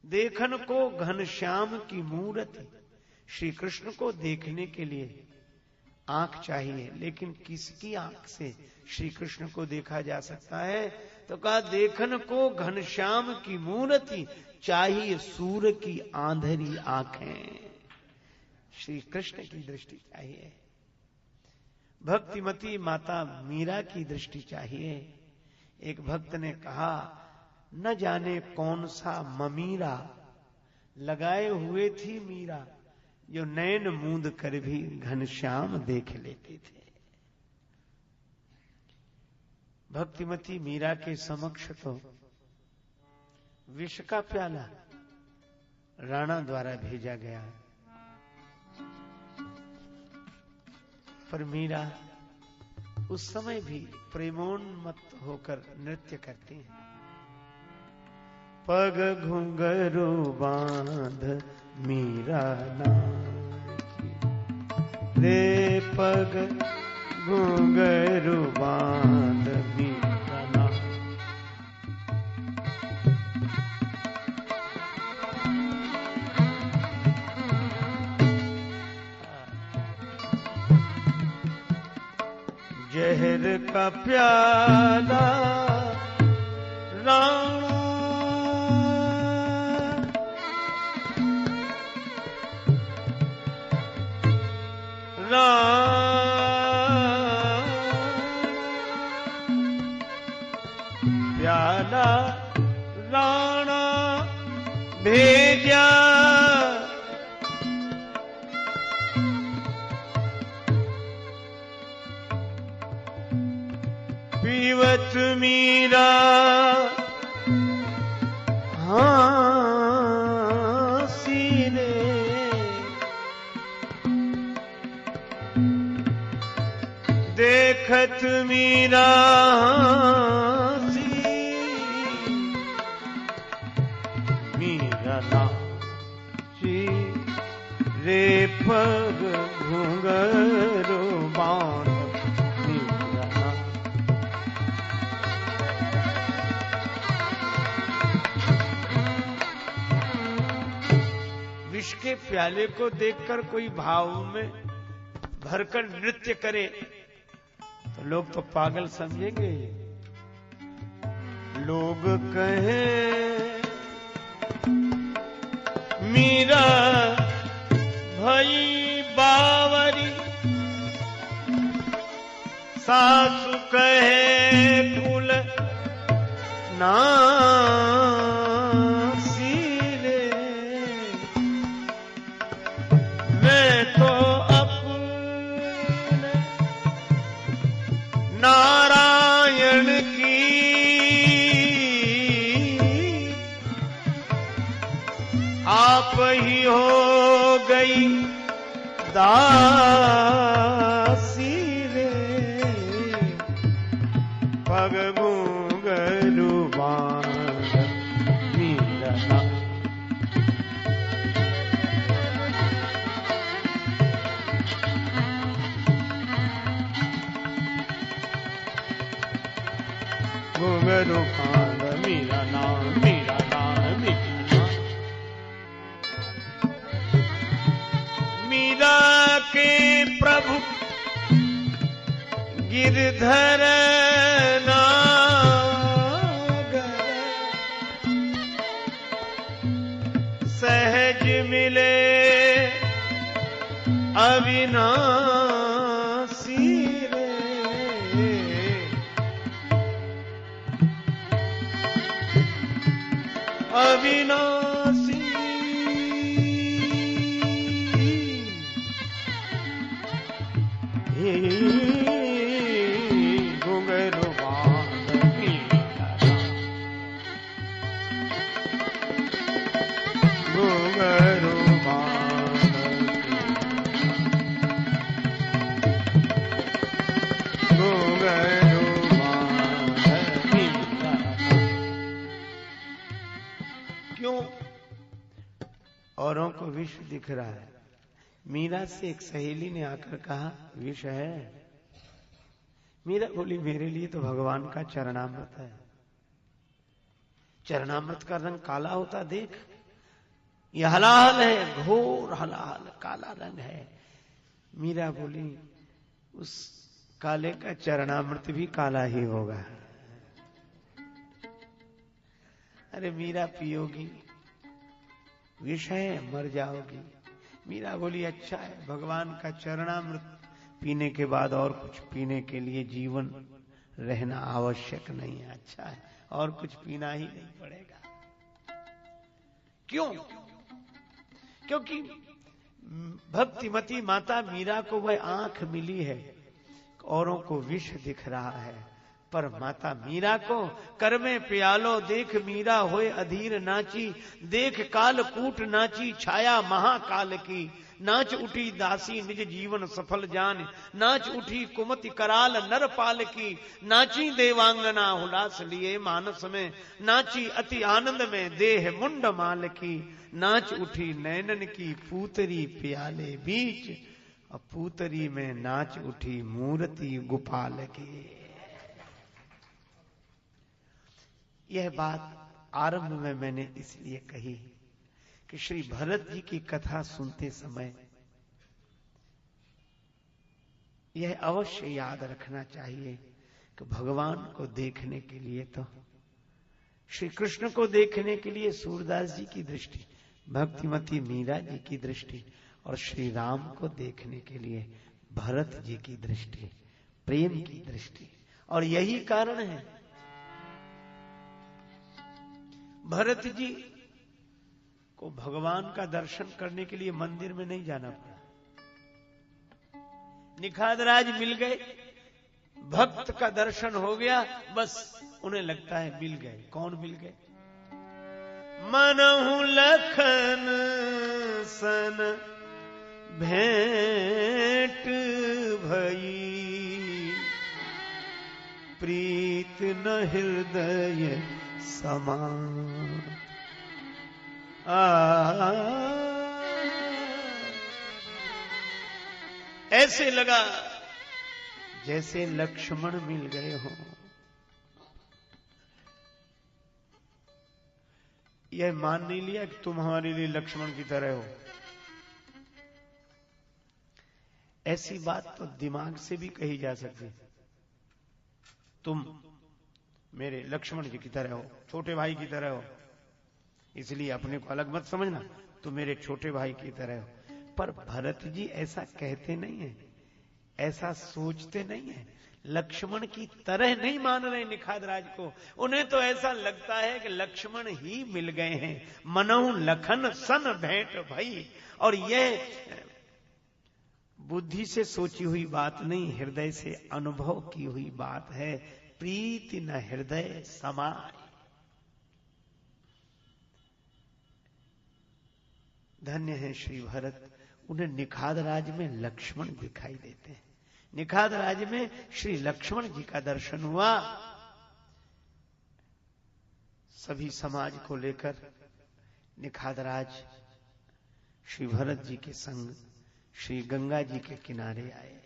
देखन को घनश्याम की मूरति। श्री कृष्ण को देखने के लिए आंख चाहिए, लेकिन किसकी आंख से श्री कृष्ण को देखा जा सकता है? तो कहा देखन को घनश्याम की मूरति, चाहिए सूर्य की आंधरी आंखें। श्री कृष्ण की दृष्टि चाहिए। भक्तिमती माता मीरा की दृष्टि चाहिए। एक भक्त ने कहा, न जाने कौन सा ममीरा लगाए हुए थी मीरा, जो नैन मूंद कर भी घनश्याम देख लेते थे। भक्तिमती मीरा के समक्ष तो विष का प्याला राणा द्वारा भेजा गया, पर मीरा उस समय भी प्रेमोन्मत्त होकर नृत्य करती हैं। पग घुंघरू बांध मीरा नाची, रे पग घुंघरू बांध मीरा नाची। जहर का प्याला राणा प्याला राणा भेजा, पीवत मीरा हांसी रे, देखत मीरा हांसी, मीरा नाची, रे पग घुंघरू बांध मीरा नाची। विष के प्याले को देखकर कोई भाव में भरकर नृत्य करे तो लोग तो पागल समझेंगे। लोग कहें मीरा भई बावरी, सासु कहे कुल नासी रे, मैं तो अपने नारायण की आप ही हो गई दासी रे, पग घुंघरू बांध मीरा नाची। घुंघरू बांध मीरा नाम, मीरा नाम, मीरा नाम। मीरा के प्रभु गिरधर नागर, सहज मिले अविनाशी रे, अविनाशी। घुंघरू बांध मीरा नाची, घुंघरू बांध घुंघरू बांध मीरा नाची। क्यों? औरों को विष दिख रहा है। मीरा से एक सहेली ने आकर कहा, विष है? मीरा बोली, मेरे लिए तो भगवान का चरणामृत है। चरणामृत का रंग काला होता देख, ये हलाहल है, घोर हलाहल, काला रंग है। मीरा बोली उस काले का चरणामृत भी काला ही होगा। अरे मीरा पियोगी, विष है, मर जाओगी। मीरा बोली अच्छा है, भगवान का चरणामृत पीने के बाद और कुछ पीने के लिए जीवन रहना आवश्यक नहीं है। अच्छा है, और कुछ पीना ही नहीं पड़ेगा। क्यों? क्योंकि भक्तिमती माता मीरा को वह आंख मिली है, औरों को विष दिख रहा है, पर माता मीरा को कर में प्यालो देख मीरा होए अधीर नाची, देख काल कूट नाची छाया महाकाल की, नाच उठी दासी निज जीवन सफल जान, नाच उठी कुमति कराल नरपाल की, नाची देवांगना हुलास लिए मानस में, नाची अति आनंद में देह मुंड माल की, नाच उठी नैनन की पूतरी प्याले बीच, और पूतरी में नाच उठी मूर्ति गोपाल की। यह बात आरंभ में मैंने इसलिए कही कि श्री भरत जी की कथा सुनते समय यह अवश्य याद रखना चाहिए कि भगवान को देखने के लिए तो श्री कृष्ण को देखने के लिए सूरदास जी की दृष्टि, भक्तिमती मीरा जी की दृष्टि, और श्री राम को देखने के लिए भरत जी की दृष्टि, प्रेम की दृष्टि। और यही कारण है भरत जी को भगवान का दर्शन करने के लिए मंदिर में नहीं जाना पड़ा। निखादराज मिल गए, भक्त का दर्शन हो गया, बस उन्हें लगता है मिल गए। कौन मिल गए? मनहु लखन सन भेंट भई, प्रीत न हृदय समान। ऐसे लगा जैसे लक्ष्मण मिल गए हो। यह मान नहीं लिया कि तुम हमारे लिए लक्ष्मण की तरह हो। ऐसी बात तो दिमाग से भी कही जा सकती, तुम मेरे लक्ष्मण जी की तरह हो, छोटे भाई की तरह हो, इसलिए अपने को अलग मत समझना, तुम मेरे छोटे भाई की तरह हो। पर भरत जी ऐसा कहते नहीं है, ऐसा सोचते नहीं है, लक्ष्मण की तरह नहीं मान रहे निखादराज को। उन्हें तो ऐसा लगता है कि लक्ष्मण ही मिल गए हैं। मनहु लखन सन भेंट भई, और यह बुद्धि से सोची हुई बात नहीं, हृदय से अनुभव की हुई बात है। प्रीति न हृदय समाय। धन्य है श्री भरत, उन्हें निखादराज में लक्ष्मण दिखाई देते हैं। निखादराज में श्री लक्ष्मण जी का दर्शन हुआ। सभी समाज को लेकर निखादराज श्री भरत जी के संग श्री गंगा जी के किनारे आए।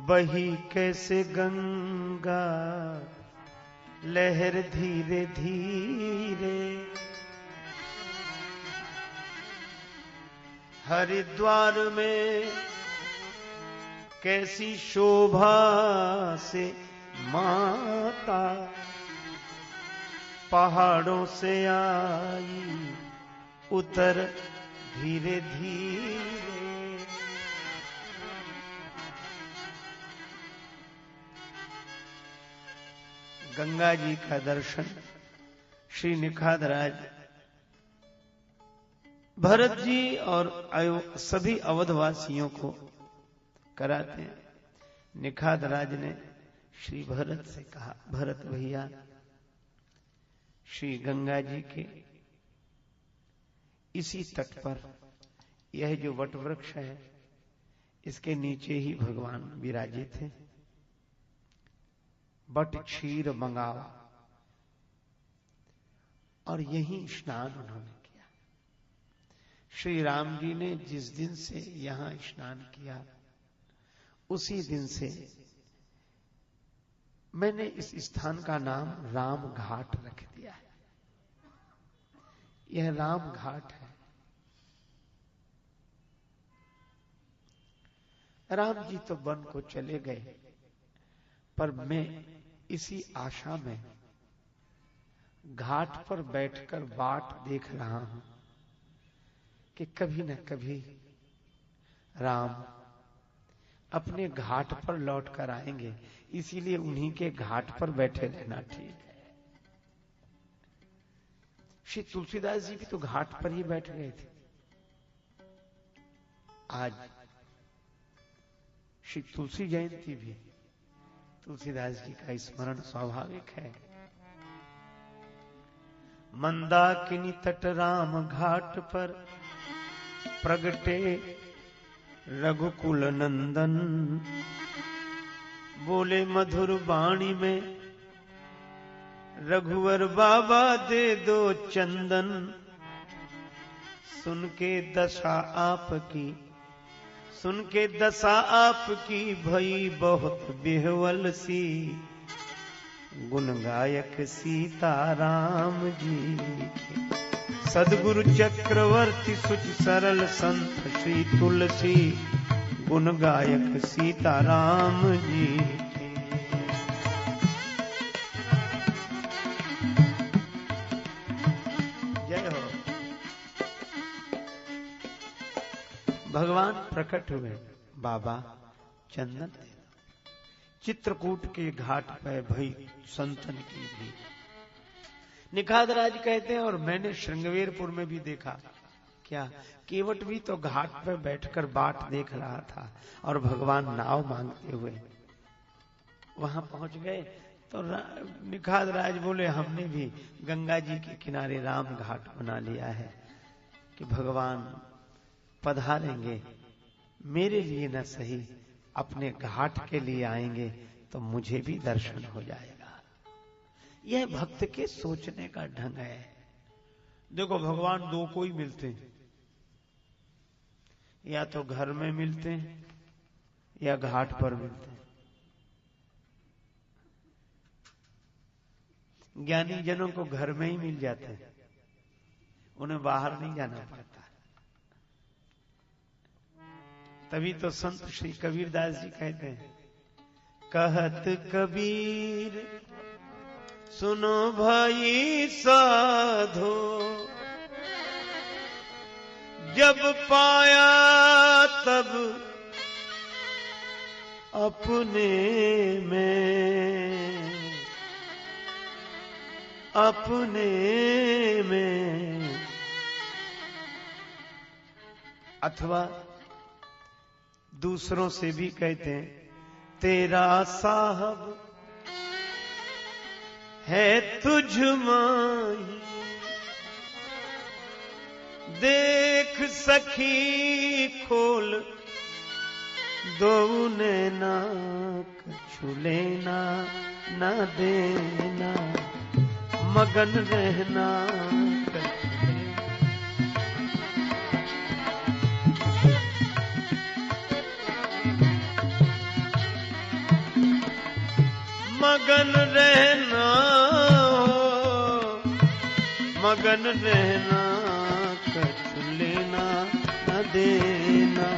बही कैसे गंगा लहर धीरे धीरे, हरिद्वार में कैसी शोभा से माता, पहाड़ों से आई उतर धीरे धीरे। गंगा जी का दर्शन श्री निखादराज भरत जी और सभी अवधवासियों को कराते हैं। निखादराज ने श्री भरत से कहा, भरत भैया, श्री गंगा जी के इसी तट पर यह जो वट वृक्ष है, इसके नीचे ही भगवान विराजित थे। बट क्षीर मंगावा, और यही स्नान उन्होंने किया। श्री राम जी ने जिस दिन से यहां स्नान किया, उसी दिन से मैंने इस स्थान का नाम राम घाट रख दिया है। यह राम घाट है। राम जी तो वन को चले गए, पर मैं इसी आशा में घाट पर बैठकर बाट देख रहा हूं कि कभी न कभी राम अपने घाट पर लौट कर आएंगे, इसीलिए उन्हीं के घाट पर बैठे रहना ठीक है। श्री तुलसीदास जी भी तो घाट पर ही बैठ गए थे। आज श्री तुलसी जयंती भी तुलसीदास जी का स्मरण स्वाभाविक है। मंदाकिनी तट राम घाट पर प्रगटे रघुकुल नंदन, बोले मधुर वाणी में रघुवर बाबा दे दो चंदन, सुन के दशा आपकी भई बहुत बेहवल सी, गुण गायक सीताराम जी के। सदगुरु चक्रवर्ती सुच सरल संत श्री तुलसी, गुण गायक सीताराम जी के। जय हो। भगवान प्रकट हुए, बाबा चंदन दे दो। चित्रकूट के घाट पर भई संतन की भी। निखाद राज कहते हैं, और मैंने श्रृंगवेरपुर में भी देखा, क्या केवट भी तो घाट पर बैठकर बाट देख रहा था, और भगवान नाव मांगते हुए वहां पहुंच गए। तो निखाद राज बोले, हमने भी गंगा जी के किनारे राम घाट बना लिया है कि भगवान पधारेंगे, मेरे लिए न सही अपने घाट के लिए आएंगे तो मुझे भी दर्शन हो जाएगा। यह भक्त के सोचने का ढंग है। देखो, भगवान दो को ही मिलते हैं, या तो घर में मिलते हैं या घाट पर मिलते हैं। ज्ञानी जनों को घर में ही मिल जाते हैं, उन्हें बाहर नहीं जाना पड़ता। तभी तो संत श्री कबीरदास जी कहते हैं, कहत कबीर सुनो भाई साधो, जब पाया तब अपने में, अथवा दूसरों से भी कहते हैं, तेरा साहब है तुझ माही, देख सखी खोल दो नैना, कछु लेना न देना, मगन रहना मगन रहना, मगन रहना, कछु लेना न देना,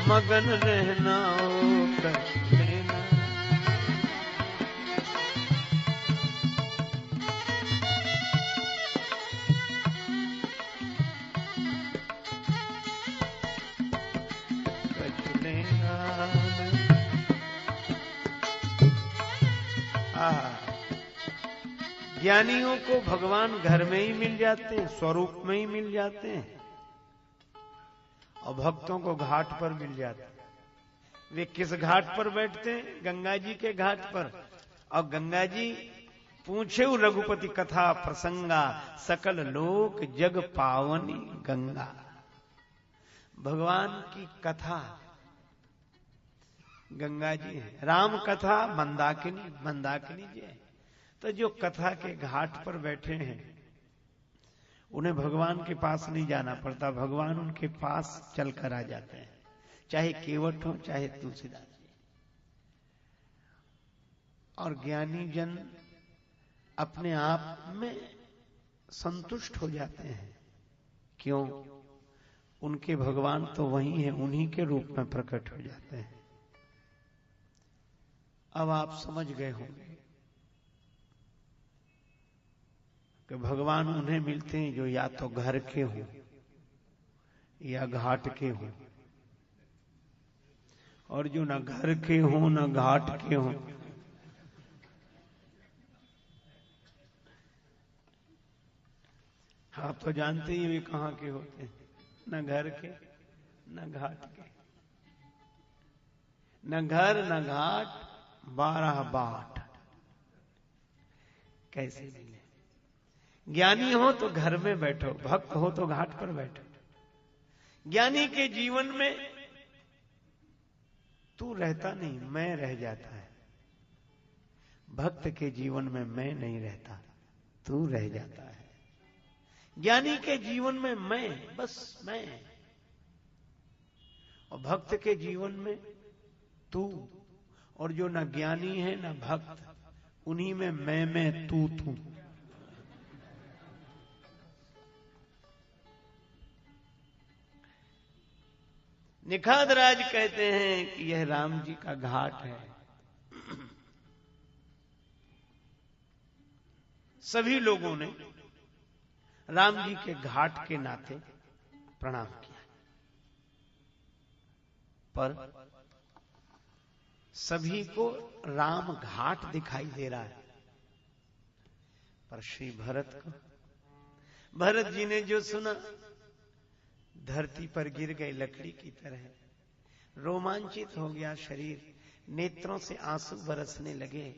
मगन रहना कछु लेना। कछु लेना। ज्ञानियों को भगवान घर में ही मिल जाते हैं, स्वरूप में ही मिल जाते हैं, और भक्तों को घाट पर मिल जाते हैं। वे किस घाट पर बैठते हैं? गंगा जी के घाट पर। और गंगा जी पूछे रघुपति कथा प्रसंगा, सकल लोक जग पावनी गंगा। भगवान की कथा गंगा जी है, राम कथा मंदाकिनी जी है। तो जो कथा के घाट पर बैठे हैं, उन्हें भगवान के पास नहीं जाना पड़ता, भगवान उनके पास चलकर आ जाते हैं, चाहे केवट हो चाहे तुलसीदास जी। और ज्ञानी जन अपने आप में संतुष्ट हो जाते हैं। क्यों? उनके भगवान तो वही हैं, उन्हीं के रूप में प्रकट हो जाते हैं। अब आप समझ गए होंगे कि भगवान उन्हें मिलते हैं जो या तो घर के हों या घाट के हों, और जो न घर के हों न घाट के हों, आप तो जानते ही वे कहां के होते हैं, न घर के न घाट के, न घर न घाट 12 बाट। कैसे मिले? ज्ञानी हो तो घर में बैठो, भक्त हो तो घाट पर बैठो। ज्ञानी के जीवन में तू रहता नहीं, मैं रह जाता है। भक्त के जीवन में मैं नहीं रहता, तू रह जाता है। ज्ञानी के जीवन में मैं, बस मैं, और भक्त के जीवन में तू। और जो न ज्ञानी है न भक्त, उन्हीं में मैं तू। निखाद राज कहते हैं कि यह राम जी का घाट है। सभी लोगों ने राम जी के घाट के नाते प्रणाम किया, पर सभी को राम घाट दिखाई दे रहा है, पर श्री भरत को, भरत जी ने जो सुना धरती पर गिर गए लकड़ी की तरह, रोमांचित हो गया शरीर, नेत्रों से आंसू बरसने लगे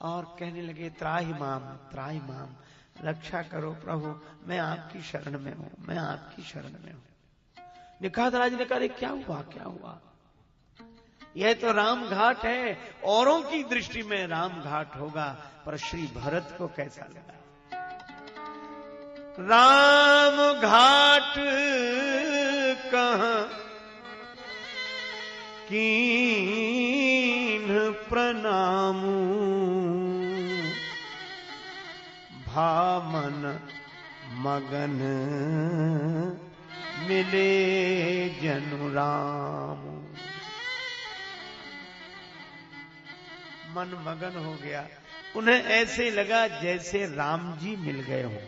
और कहने लगे त्राहि माम, रक्षा करो प्रभु, मैं आपकी शरण में हूं, मैं आपकी शरण में हूं। निखाद राज ने कहा क्या हुआ? यह तो राम घाट है, औरों की दृष्टि में राम घाट होगा, पर श्री भरत को कैसा लगा? राम घाट कहां कीन्ह प्रणामू, भामन मगन मिले जनु राम। मन मगन हो गया, उन्हें ऐसे लगा जैसे राम जी मिल गए हों।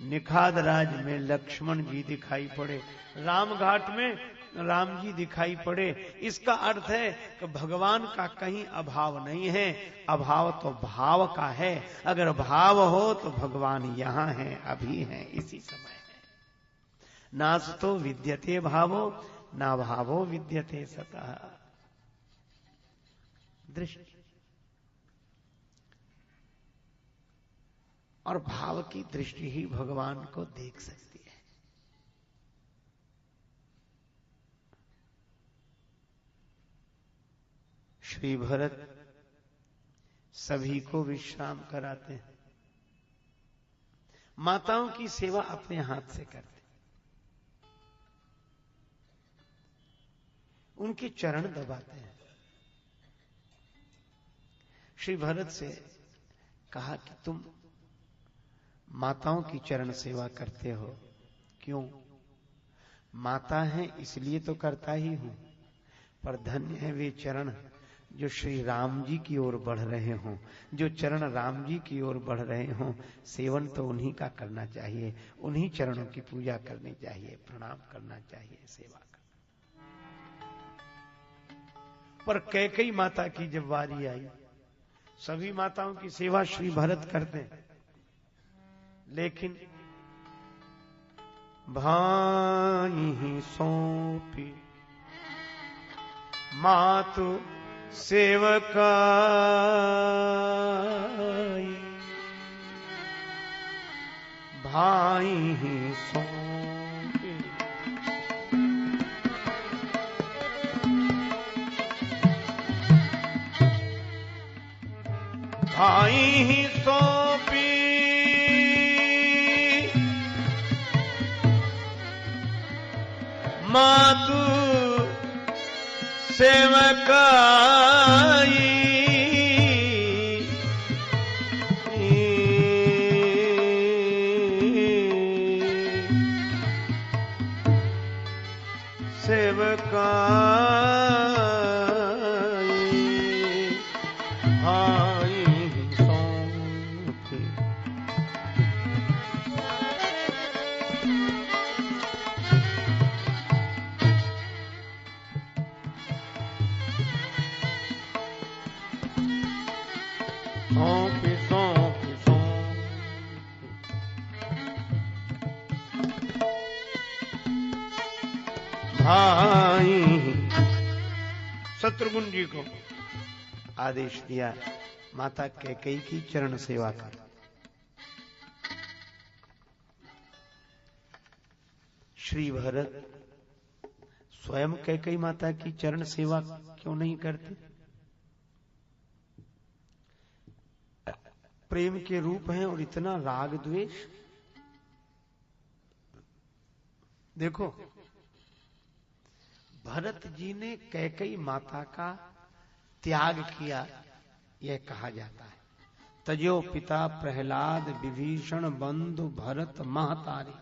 निखाद राज में लक्ष्मण जी दिखाई पड़े, राम घाट में राम जी दिखाई पड़े। इसका अर्थ है कि भगवान का कहीं अभाव नहीं है, अभाव तो भाव का है। अगर भाव हो तो भगवान यहां है, अभी है, इसी समय है। नासतो विद्यते भावो ना भावो विद्यते सतः। दृष्टि और भाव की दृष्टि ही भगवान को देख सकती है। श्री भरत सभी को विश्राम कराते हैं, माताओं की सेवा अपने हाथ से करते, उनके चरण दबाते हैं। श्री भरत से कहा कि तुम माताओं की चरण सेवा करते हो, क्यों? माता है इसलिए तो करता ही हूं, पर धन्य है वे चरण जो श्री राम जी की ओर बढ़ रहे हों। जो चरण राम जी की ओर बढ़ रहे हों, सेवन तो उन्हीं का करना चाहिए, उन्हीं चरणों की पूजा करनी चाहिए, प्रणाम करना चाहिए, सेवा करना। पर कैकेयी माता की जब बारी आई, सभी माताओं की सेवा श्री भरत करते हैं, लेकिन भाई सौंपी मातु सेवकाई, भाई सौंपी भाई सौंपी मातु सेवकाई, सौंप सौंप सौंप। भाई शत्रुघ्न जी को आदेश दिया, माता कैकेयी की चरण सेवा कर। श्री भरत स्वयं कैकेयी माता की चरण सेवा क्यों नहीं करते? प्रेम के रूप हैं और इतना राग द्वेष। देखो, भरत जी ने कैकेयी माता का त्याग किया, यह कहा जाता है। तजो पिता प्रहलाद विभीषण बंधु भरत महतारी।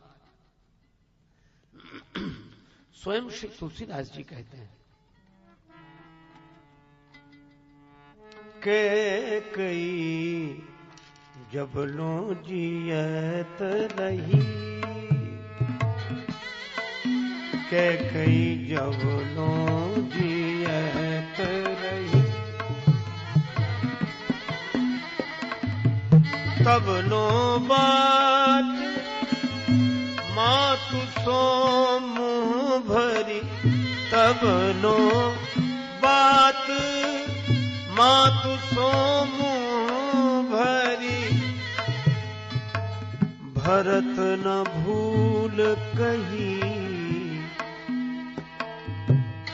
स्वयं श्री तुलसीदास जी कहते हैं, कैकेयी जब लो जियत रही, कैकेयी जब लो जियत रही, तब लो बात मातु सो मुँह भरी, तब लो बात मातु सो मुँह भरी, भरत न भूल कही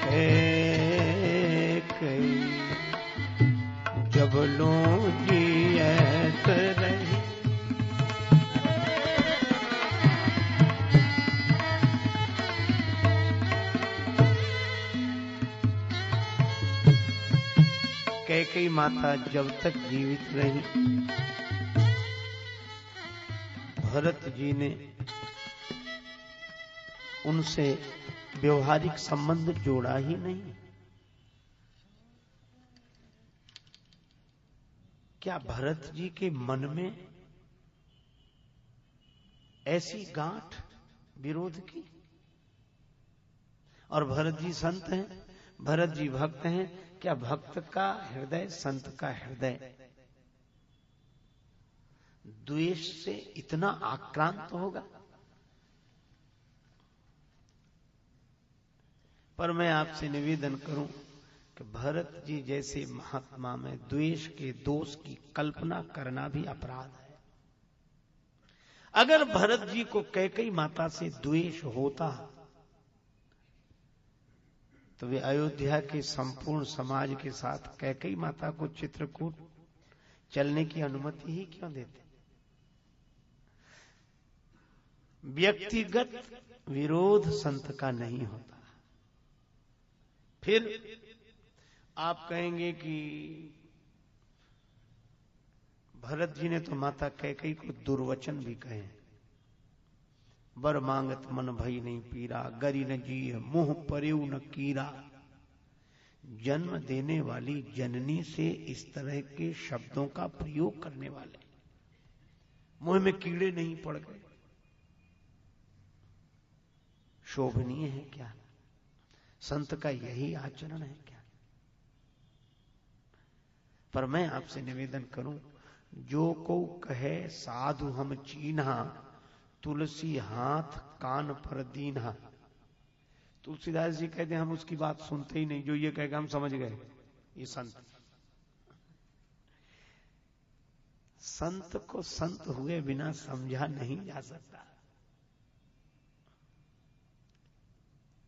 कैकेयी जब लो जियत रही। कैकेयी माता जब तक जीवित रही, भरत जी ने उनसे व्यवहारिक संबंध जोड़ा ही नहीं। क्या भरत जी के मन में ऐसी गांठ विरोध की? और भरत जी संत हैं, भरत जी भक्त हैं। क्या भक्त का हृदय, संत का हृदय द्वेष से इतना आक्रांत होगा? पर मैं आपसे निवेदन करूं कि भरत जी जैसे महात्मा में द्वेष के दोष की कल्पना करना भी अपराध है। अगर भरत जी को कैकेयी माता से द्वेष होता तो वे अयोध्या के संपूर्ण समाज के साथ कैकेयी माता को चित्रकूट चलने की अनुमति ही क्यों देते? व्यक्तिगत विरोध संत का नहीं होता। फिर आप कहेंगे कि भरत जी ने तो माता कैकेयी को दुर्वचन भी कहे, बर मांगत मन भई नहीं पीरा, गरी न जी मुंह परेऊ न कीरा। जन्म देने वाली जननी से इस तरह के शब्दों का प्रयोग करने वाले मुंह में कीड़े नहीं पड़ गए, शोभनीय है क्या? संत का यही आचरण है क्या? पर मैं आपसे निवेदन करूं, जो को कहे साधु हम चीन्हा, तुलसी हाथ कान पर दीन्हा। तुलसीदास जी कहते हैं हम उसकी बात सुनते ही नहीं, जो ये कहेगा हम समझ गए, ये संत। संत को संत हुए बिना समझा नहीं जा सकता।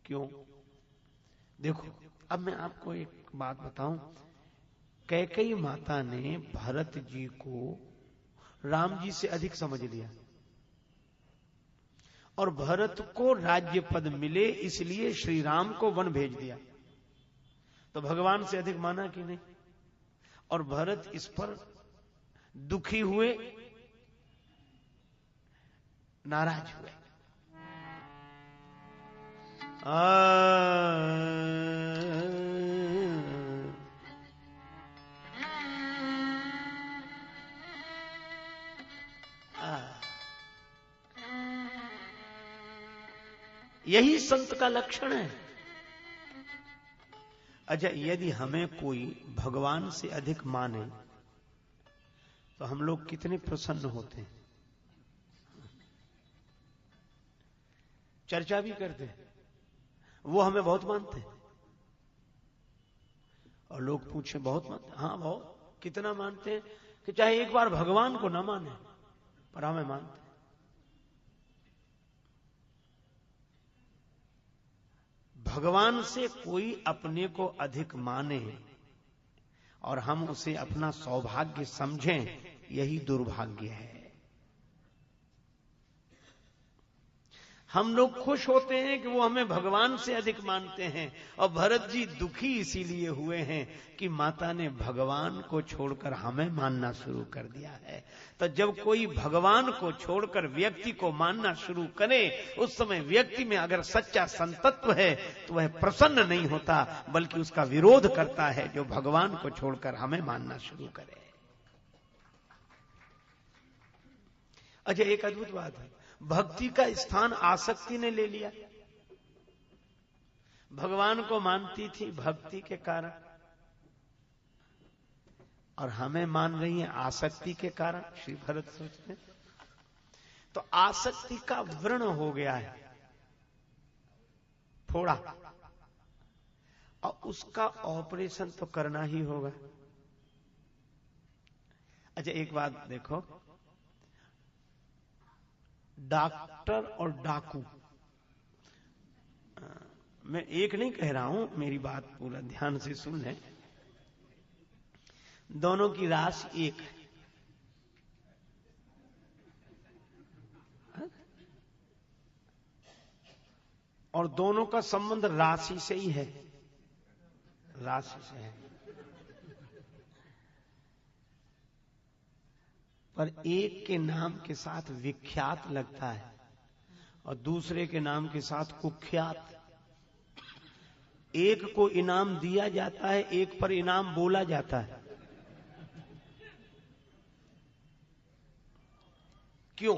क्यों? देखो, अब मैं आपको एक बात बताऊं। कैकेयी माता ने भरत जी को राम जी से अधिक समझ लिया और भरत को राज्य पद मिले इसलिए श्री राम को वन भेज दिया। तो भगवान से अधिक माना कि नहीं? और भरत इस पर दुखी हुए, नाराज हुए। यही संत का लक्षण है। अच्छा, यदि हमें कोई भगवान से अधिक माने तो हम लोग कितने प्रसन्न होते हैं, चर्चा भी करते हैं, वो हमें बहुत मानते हैं। और लोग पूछे बहुत मानते हैं? हाँ बहुत। कितना मानते हैं? कि चाहे एक बार भगवान को ना माने पर हमें मानते हैं। भगवान से कोई अपने को अधिक माने और हम उसे अपना सौभाग्य समझें, यही दुर्भाग्य है। हम लोग खुश होते हैं कि वो हमें भगवान से अधिक मानते हैं, और भरत जी दुखी इसीलिए हुए हैं कि माता ने भगवान को छोड़कर हमें मानना शुरू कर दिया है। तो जब कोई भगवान को छोड़कर व्यक्ति को मानना शुरू करे, उस समय व्यक्ति में अगर सच्चा संतत्व है तो वह प्रसन्न नहीं होता, बल्कि उसका विरोध करता है जो भगवान को छोड़कर हमें मानना शुरू करे। अच्छा, एक अद्भुत बात है, भक्ति का स्थान आसक्ति ने ले लिया। भगवान को मानती थी भक्ति के कारण, और हमें मान रही है आसक्ति के कारण। श्री भरत सोचते हैं तो आसक्ति का व्रण हो गया है थोड़ा, और उसका ऑपरेशन तो करना ही होगा। अच्छा, एक बात देखो, डॉक्टर और डाकू, मैं एक नहीं कह रहा हूं, मेरी बात पूरा ध्यान से सुन लें, दोनों की राशि एक है और दोनों का संबंध राशि से ही है, राशि से है। पर एक के नाम के साथ विख्यात लगता है और दूसरे के नाम के साथ कुख्यात। एक को इनाम दिया जाता है, एक पर इनाम बोला जाता है। क्यों?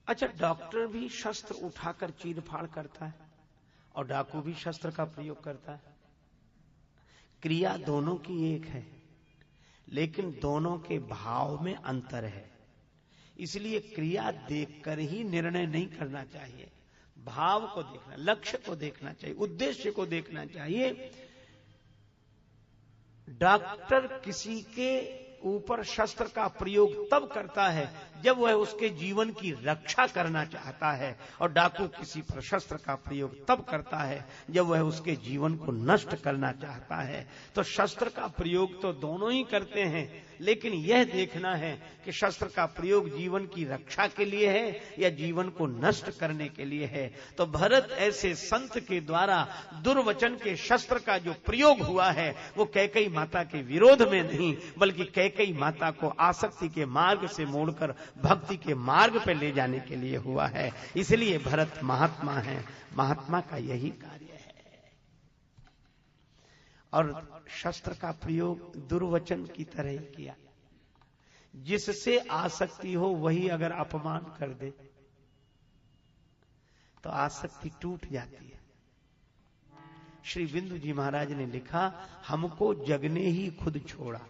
अच्छा, डॉक्टर भी शस्त्र उठाकर चीरफाड़ करता है और डाकू भी शस्त्र का प्रयोग करता है। क्रिया दोनों की एक है, लेकिन दोनों के भाव में अंतर है। इसलिए क्रिया देखकर ही निर्णय नहीं करना चाहिए, भाव को देखना, लक्ष्य को देखना चाहिए, उद्देश्य को देखना चाहिए। डॉक्टर किसी के ऊपर शस्त्र का प्रयोग तब करता है जब वह उसके जीवन की रक्षा करना चाहता है, और डाकू किसी पर शस्त्र का प्रयोग तब करता है जब वह उसके जीवन को नष्ट करना चाहता है। तो शस्त्र का प्रयोग तो दोनों ही करते हैं, लेकिन यह देखना है कि शस्त्र का प्रयोग जीवन की रक्षा के लिए है या जीवन को नष्ट करने के लिए है। तो भरत ऐसे संत के द्वारा दुर्वचन के शस्त्र का जो प्रयोग हुआ है वो कैकेयी माता के विरोध में नहीं, बल्कि कैकेयी माता को आसक्ति के मार्ग से मोड़कर भक्ति के मार्ग पर ले जाने के लिए हुआ है। इसलिए भरत महात्मा है, महात्मा का यही कार्य है। और शस्त्र का प्रयोग दुर्वचन की तरह किया। जिससे आसक्ति हो वही अगर अपमान कर दे तो आसक्ति टूट जाती है। श्री बिंदु जी महाराज ने लिखा, हमको जग ने ही खुद छोड़ा,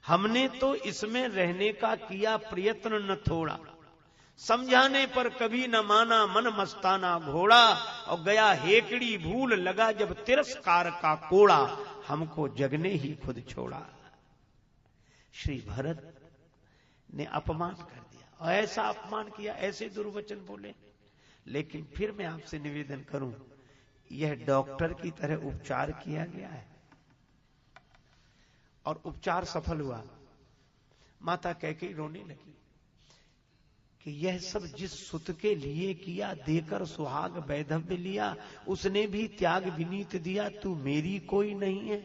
हमने तो इसमें रहने का किया प्रयत्न न थोड़ा, समझाने पर कभी न माना मन मस्ताना घोड़ा, और गया हेकड़ी भूल लगा जब तिरस्कार का कोड़ा, हमको जग ने ही खुद छोड़ा। श्री भरत ने अपमान कर दिया, और ऐसा अपमान किया, ऐसे दुर्वचन बोले। लेकिन फिर मैं आपसे निवेदन करूं, यह डॉक्टर की तरह उपचार किया गया है और उपचार सफल हुआ। माता कैकेयी रोने लगी कि यह सब जिस सुत के लिए किया, देकर सुहाग वैधव्य लिया, उसने भी त्याग विनीत दिया, तू मेरी कोई नहीं है।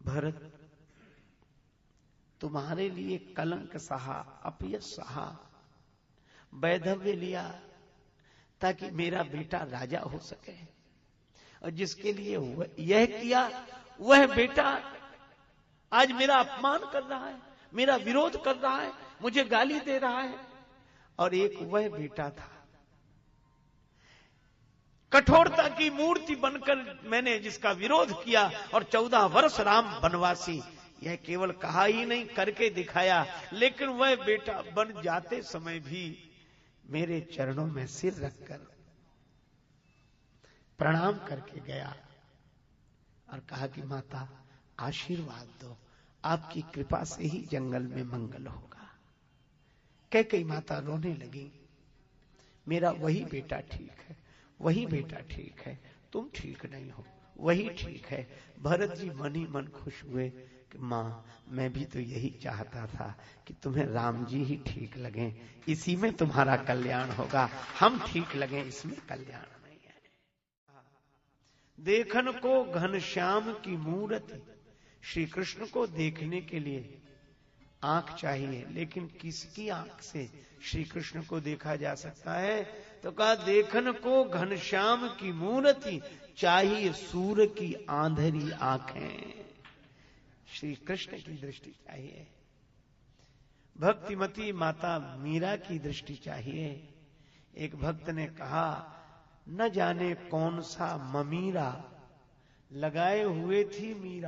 भरत, तुम्हारे लिए कलंक सहा, अपयश सहा, वैधव्य लिया ताकि मेरा बेटा राजा हो सके, और जिसके लिए यह किया वह बेटा आज मेरा अपमान कर रहा है, मेरा विरोध कर रहा है, मुझे गाली दे रहा है। और एक वह बेटा था कठोरता की मूर्ति बनकर मैंने जिसका विरोध किया और 14 वर्ष राम वनवासी, यह केवल कहा ही नहीं करके दिखाया। लेकिन वह बेटा बन जाते समय भी मेरे चरणों में सिर रखकर प्रणाम करके गया और कहा कि माता आशीर्वाद दो, आपकी कृपा से ही जंगल में मंगल होगा। कैकेयी माता रोने लगी, मेरा वही बेटा ठीक है, वही बेटा ठीक है, तुम ठीक नहीं हो, वही ठीक है। भरत जी मन ही मन खुश हुए कि मां मैं भी तो यही चाहता था कि तुम्हें राम जी ही ठीक लगे, इसी में तुम्हारा कल्याण होगा, हम ठीक लगे इसमें कल्याण नहीं है। देखन को घनश्याम की मूर्ति, श्री कृष्ण को देखने के लिए आंख चाहिए, लेकिन किसकी आंख से श्री कृष्ण को देखा जा सकता है? तो कहा देखन को घनश्याम की मूर्ति, चाहिए सूर्य की आंधेरी आंखें। श्री कृष्ण की दृष्टि चाहिए, भक्तिमती माता मीरा की दृष्टि चाहिए। एक भक्त ने कहा न जाने कौन सा ममीरा लगाए हुए थी मीरा।